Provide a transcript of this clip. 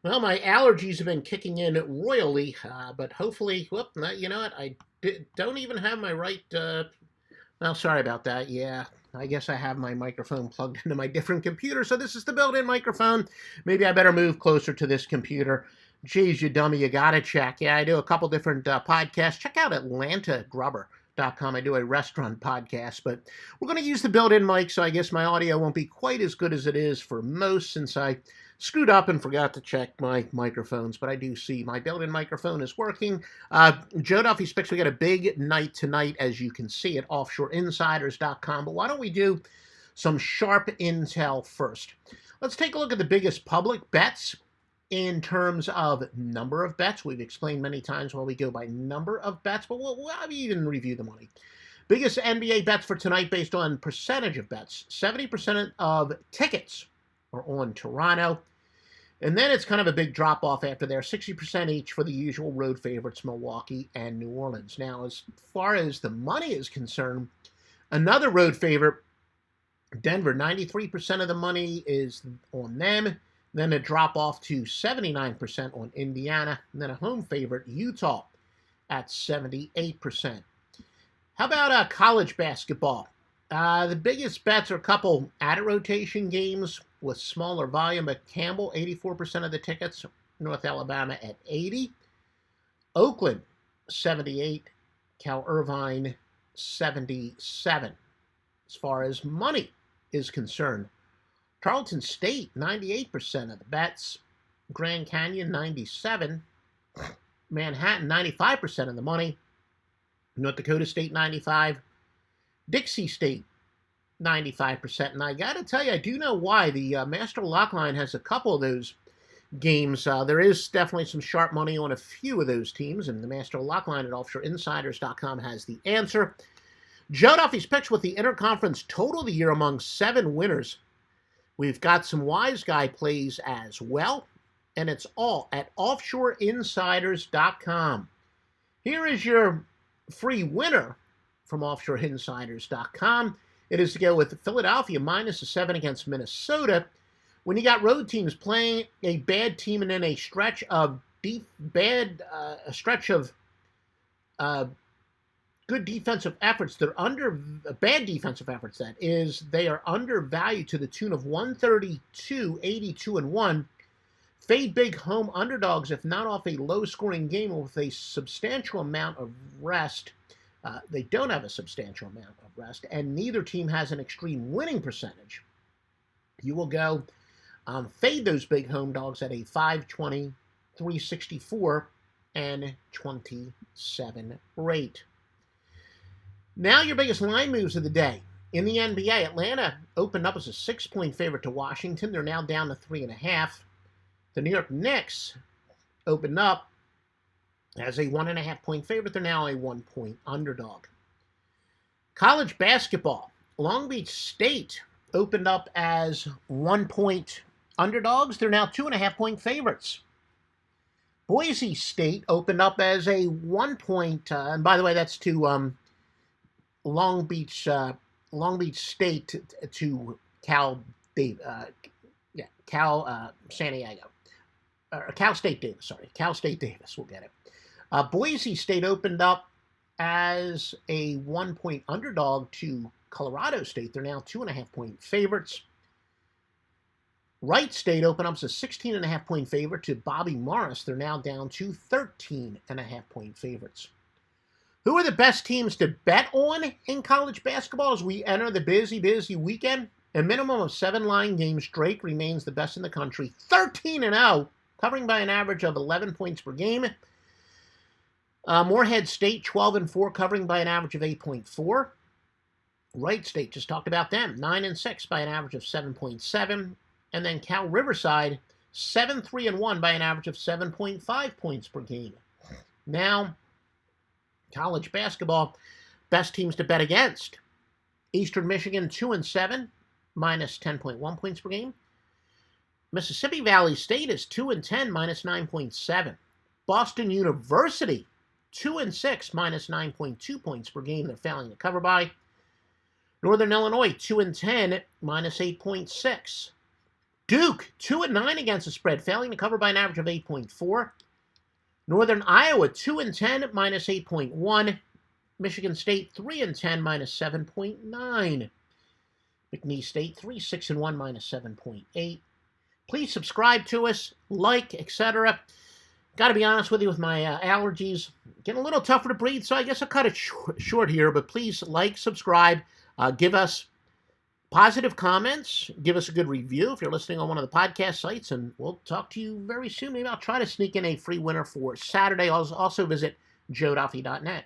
Well, my allergies have been kicking in royally, but hopefully, whoop, you know what? Don't even have my right. Well, sorry about that. Yeah, I guess I have my microphone plugged into my different computer, so this is the built-in microphone. Maybe I better move closer to this computer. Geez, you dummy, you gotta check. Yeah, I do a couple different podcasts. Check out AtlantaGrubber.com. I do a restaurant podcast, but we're going to use the built-in mic, so I guess my audio won't be quite as good as it is for most since I screwed up and forgot to check my microphones, but I do see my built-in microphone is working. Joe Duffy Speaks, we got a big night tonight, as you can see at offshoreinsiders.com, but why don't we do some sharp intel first? Let's take a look at the biggest public bets in terms of number of bets. We've explained many times why we go by number of bets, but we'll even review the money. Biggest NBA bets for tonight based on percentage of bets. 70% of tickets are on Toronto. And then it's kind of a big drop off after there. 60% each for the usual road favorites, Milwaukee and New Orleans. Now, as far as the money is concerned, another road favorite, Denver, 93% of the money is on them. Then a drop off to 79% on Indiana. And then a home favorite, Utah, at 78%. How about college basketball? The biggest bets are a couple out-of-rotation games with smaller volume, but Campbell, 84% of the tickets. North Alabama at 80. Oakland, 78. Cal Irvine, 77. As far as money is concerned, Tarleton State, 98% of the bets. Grand Canyon, 97. Manhattan, 95% of the money. North Dakota State, 95. Dixie State, 95%. And I got to tell you, I do know why. The MasterLockLine has a couple of those games. There is definitely some sharp money on a few of those teams, and the MasterLockLine at offshoreinsiders.com has the answer. Joe Duffy's picks with the interconference total of the year among 7 winners. We've got some wise guy plays as well, and it's all at offshoreinsiders.com. Here is your free winner from offshoreinsiders.com. It is to go with Philadelphia -7 against Minnesota. When you got road teams playing a bad team and then a stretch of good defensive efforts, they're under bad defensive efforts. That is, they are undervalued to the tune of 132, 82, and 1. Fade big home underdogs, if not off a low-scoring game with a substantial amount of rest. They don't have a substantial amount of rest, and neither team has an extreme winning percentage. You will go fade those big home dogs at a 520, 364, and 27 rate. Now your biggest line moves of the day. In the NBA, Atlanta opened up as a 6-point favorite to Washington. They're now down to 3.5. The New York Knicks opened up as a 1.5-point favorite. They're now a 1-point underdog. College basketball. Long Beach State opened up as 1-point underdogs. They're now 2.5-point favorites. Boise State opened up as a 1-point, and by the way, that's to Long Beach State to Cal San Diego. Cal State Davis, sorry. Cal State Davis, we'll get it. Boise State opened up as a 1-point underdog to Colorado State. They're now 2.5-point favorites. Wright State opened up as a 16.5-point favorite to Bobby Morris. They're now down to 13.5-point favorites. Who are the best teams to bet on in college basketball as we enter the busy weekend? A minimum of 7 line games, Drake remains the best in the country. 13-0, covering by an average of 11 points per game. Morehead State, 12-4, covering by an average of 8.4. Wright State, just talked about them, 9-6 by an average of 7.7. And then Cal Riverside, 7-3-1 by an average of 7.5 points per game. Now, college basketball, best teams to bet against. Eastern Michigan, 2-7, minus 10.1 points per game. Mississippi Valley State is 2-10, minus 9.7. Boston University, 2-6, minus 9.2 points per game. They're failing to cover by. Northern Illinois, 2-10, minus 8.6. Duke, 2-9 against the spread, failing to cover by an average of 8.4. Northern Iowa, 2-10, minus 8.1. Michigan State, 3-10, minus 7.9. McNeese State, 3-6-1, minus 7.8. Please subscribe to us, like, etc. Got to be honest with you, with my allergies, getting a little tougher to breathe, so I guess I'll cut it short here. But please like, subscribe, give us positive comments, give us a good review if you're listening on one of the podcast sites, and we'll talk to you very soon. Maybe I'll try to sneak in a free winner for Saturday. Also visit joeduffy.net.